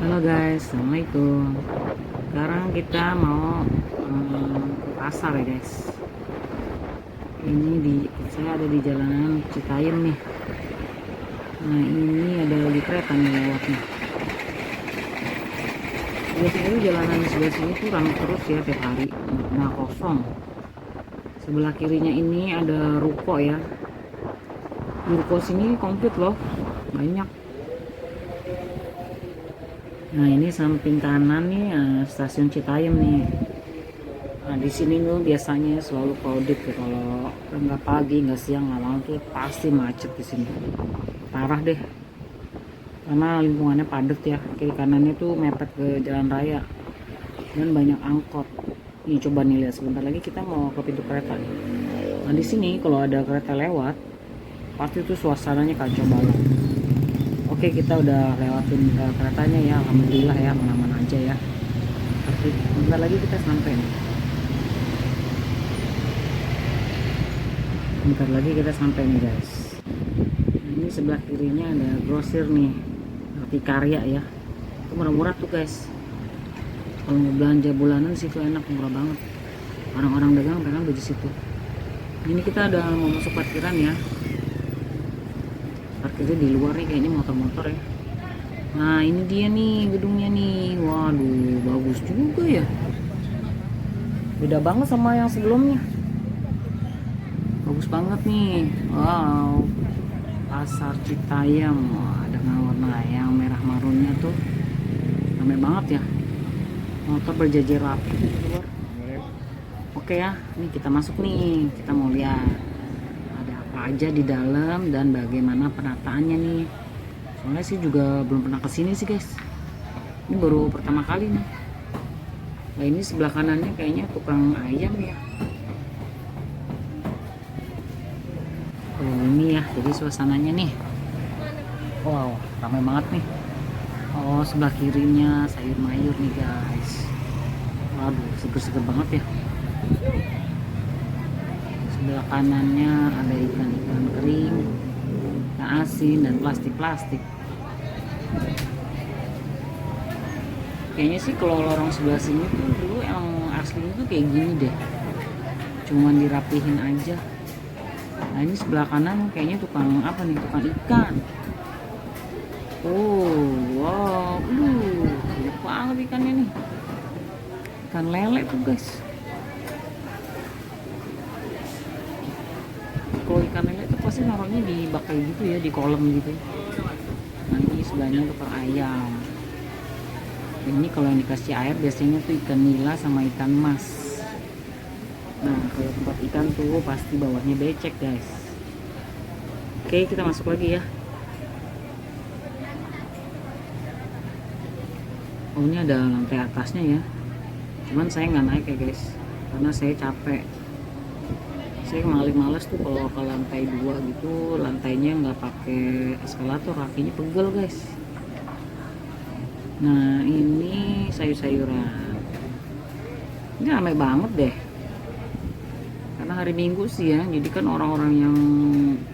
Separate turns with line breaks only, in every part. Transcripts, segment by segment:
Halo guys, assalamualaikum. Sekarang kita mau ke pasar ya guys. Saya ada di jalanan Citayam nih. Nah ini ada lagi kereta nih lewat nih. Biasanya tuh jalanan di sebelah sini tuh ramai terus ya tiap hari, nggak pernah kosong. Sebelah kirinya ini ada ruko ya. Di ruko sini komplit loh, banyak. Nah ini samping kanan nih stasiun Citayam nih. Nah di sini tuh biasanya selalu crowded ya, kalau nggak pagi nggak siang nggak malam tuh pasti macet di sini. Parah deh. Karena lingkungannya padat ya, kiri kanannya tuh mepet ke jalan raya dan banyak angkot. Nih coba nih lihat, sebentar lagi kita mau ke pintu kereta nih. Nah di sini kalau ada kereta lewat pasti tuh suasananya kacau banget. Oke, kita udah lewatin keretanya ya, alhamdulillah ya, aman-aman aja ya. Tapi bentar lagi kita sampai nih. Bentar lagi kita sampai nih guys. Ini sebelah kirinya ada grosir nih, Roti Karya ya. Itu murah-murah tuh guys. Kalau mau belanja bulanan sih tuh enak, murah banget. Orang-orang dagang pengen beli situ. Ini kita udah mau masuk parkiran ya. Parkirnya di luar nih, kayaknya motor-motor ya. Nah ini dia nih gedungnya nih. Waduh, bagus juga ya. Beda banget sama yang sebelumnya. Bagus banget nih. Wow, pasar Citayam. Wah, dengan warna yang merah marunnya tuh ramai banget ya. Motor berjajar rapi di luar. Oke ya, nih kita masuk nih. Kita mau lihat ada apa aja di dalam dan bagaimana penataannya nih. Soalnya sih juga belum pernah kesini sih guys. Ini baru pertama kali nih. Nah ini sebelah kanannya kayaknya tukang ayam ya. Oh ini ya, jadi suasananya nih. Wow, ramai banget nih. Oh sebelah kirinya sayur mayur nih guys. Waduh, seger-seger banget ya. Sebelah kanannya ada ikan-ikan kering, ikan asin dan plastik-plastik. Kayaknya sih kalau lorong sebelah sini tuh dulu emang aslinya tuh kayak gini deh, cuman dirapihin aja. Nah ini sebelah kanan kayaknya tukang apa nih, tukang ikan. Oh wow, banyak banget ikannya nih, ikan lele tuh guys. Kalau ikan lele tuh pasti naruhnya di bak kayak gitu ya, di kolam gitu. Nah ini sebelahnya tukang ayam. Ini kalau yang dikasih air biasanya tuh ikan nila sama ikan mas. Nah kalau tempat ikan tuh pasti bawahnya becek guys. Oke, kita masuk lagi ya. Oh ini ada lantai atasnya ya, cuman saya nggak naik ya guys karena saya capek. Saya paling males tuh kalau ke lantai 2 gitu, lantainya nggak pakai eskalator, kakinya pegel guys. Nah ini sayur-sayuran, ini ramai banget deh karena hari Minggu sih ya, jadi kan orang-orang yang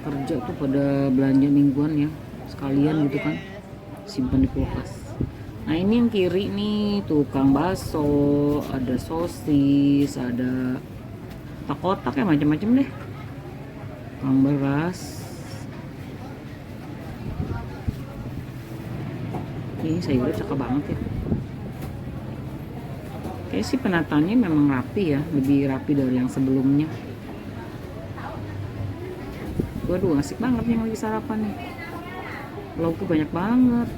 kerja tuh pada belanja mingguan ya, sekalian gitu kan simpan di kulkas. Nah ini yang kiri nih tukang bakso, ada sosis, ada kotak-kotak ya, macam-macam deh, tukang beras. Ini sayurnya cakep banget ya. Kayak sih penataannya memang rapi ya, lebih rapi dari yang sebelumnya. Waduh asik banget nih lagi sarapan nih, lauknya banyak banget.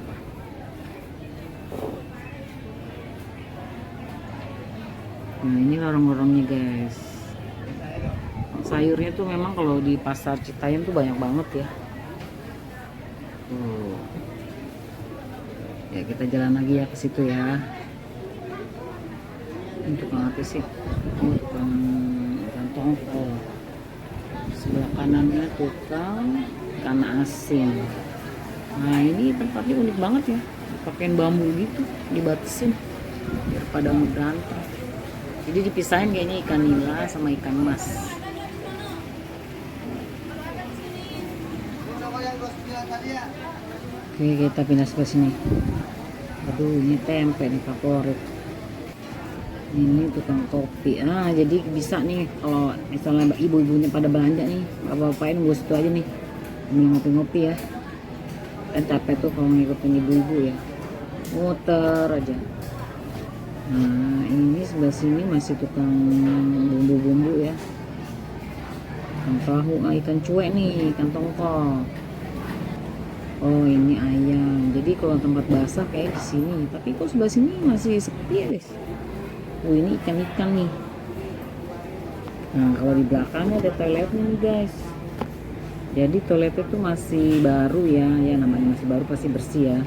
Nah ini lorong-lorongnya guys. Sayurnya tuh memang kalau di pasar Citayam tuh banyak banget ya. Ya kita jalan lagi ya ke situ ya. Ini tukang apa sih? Ini tukang ikan tongkol. Sebelah kanannya tukang ikan asin. Nah ini tempatnya unik banget ya, pakein bambu gitu, dibatasin biar pada berantem. Jadi dipisahin kayaknya ikan nila sama ikan mas. Oke kita pindah ke sini. Tuh ini tempe nih favorit. Ini tukang kopi. Jadi bisa nih kalau misalnya ibu-ibunya pada belanja nih, bapak-bapaknya nunggu situ aja nih sambil ngopi-ngopi ya. Kan capek tuh kalau ngikutin ibu-ibu ya, muter aja. Nah ini sebelah sini masih tukang bumbu-bumbu ya, ikan tahu, ikan cuek nih, ikan tongkol. Oh ini ayam. Jadi kalau tempat basah kayak di sini, tapi kok sebelah sini masih sepi ya guys. Oh ini ikan-ikan nih. Nah kalau di belakangnya ada toiletnya nih guys. Jadi toiletnya tuh masih baru ya, namanya masih baru pasti bersih ya.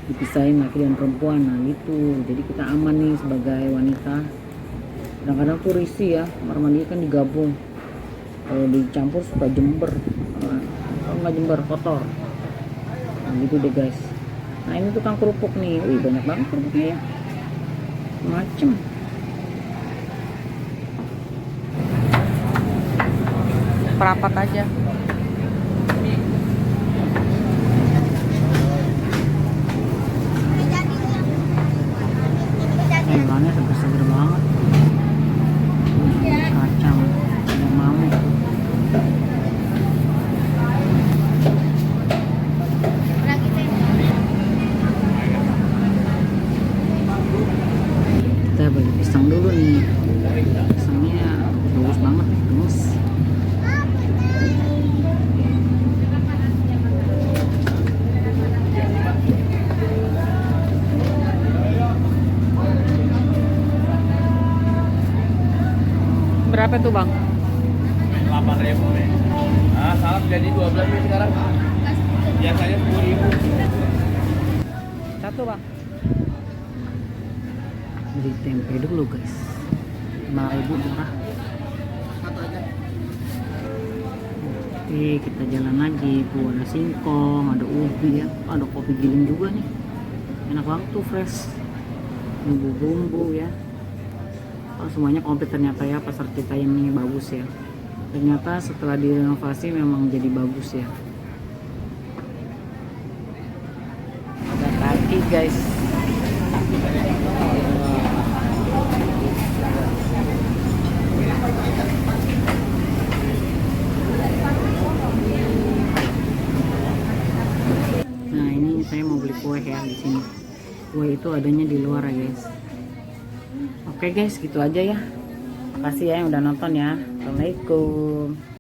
Dipisahin laki dan perempuan, nah gitu. Jadi kita aman nih sebagai wanita. Kadang-kadang tuh risih ya, kamar mandi kan digabung. Kalau dicampur suka jember. Kalau nggak jember kotor. Nah gitu deh guys. Nah ini tukang kerupuk nih. Wih banyak banget kerupuknya ya. Macem. Perapat aja. Ikannya seger-seger banget. Kacang yang mau. Kita beli pisang dulu nih. Pisangnya bagus banget nih, gemes. Berapa tuh bang?
8.000 nih. Nah, salam jadi 12 nih sekarang. Biasanya 10.000.
Satu bang. Beli tempe dulu guys. 5.000 murah.
Satu aja.
Oke kita jalan lagi. Tuh ada singkong, ada ubi ya, ada kopi giling juga nih. Enak banget tuh fresh. Bumbu-bumbu ya. Semuanya komplit ternyata ya, pasar Citayam ini bagus ya. Ternyata setelah direnovasi memang jadi bagus ya. Ada kaki guys. Nah ini saya mau beli kue ya di sini. Kue itu adanya di luar ya guys. Oke guys, gitu aja ya. Makasih ya yang udah nonton ya. Assalamualaikum.